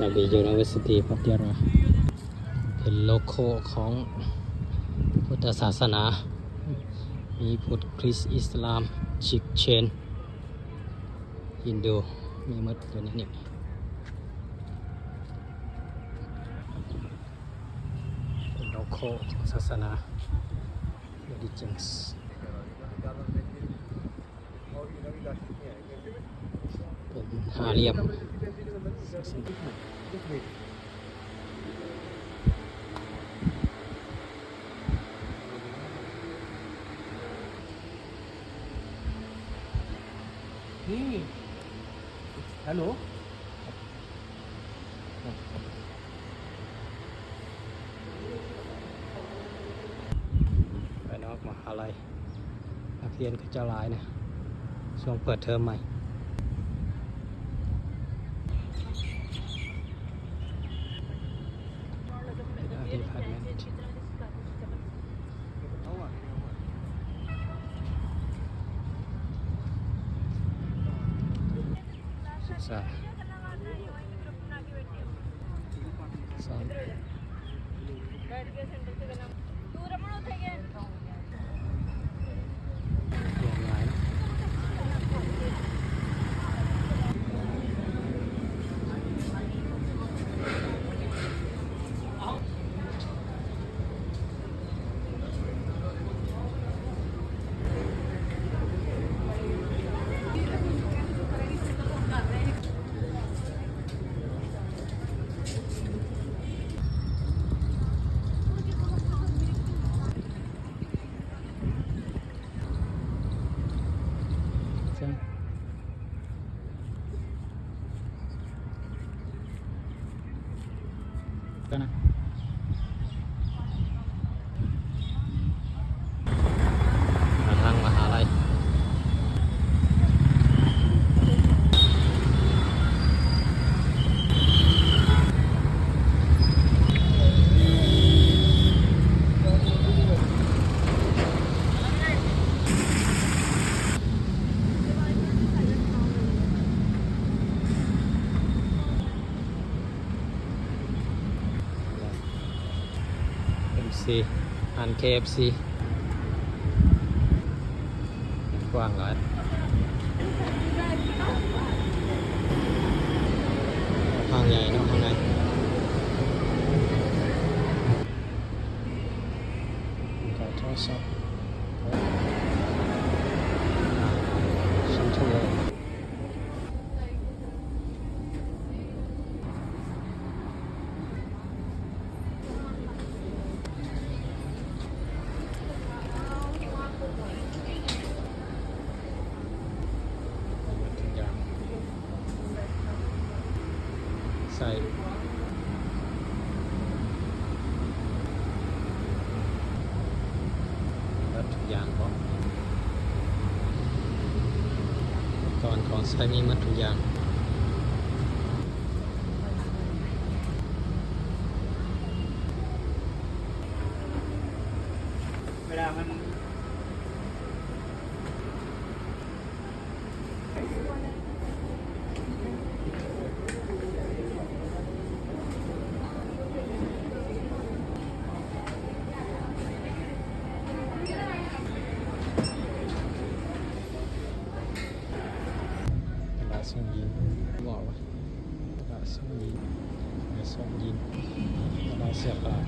Punjabi University พัทยาเป็นโลโก้ของพุทธศาสนามีพุทธคริสต์อิสลามชิกเชนฮินดูมีหมดอยู่ในนี้เป็นโลโก้ของศาสนา religions เป็นห้าเหลี่ยมนี่ฮัลโหลไปนอกมหาลัยนักเรียนก็จะหลายนะช่วงเปิดเทอมใหม่ใช่ก็นะทางมหาลัยอัน KFC กว้างหลายห้างใหญ่เนาะข้างในก็โทรศัพท์ชั้นชั่วโมงใส่แล้วทุกอย่างก็ก่อนของใส่มีมัดทุกอย่างเวลามันส่งยินบอกว่าส่งยินส่งยินเราเสียบปาก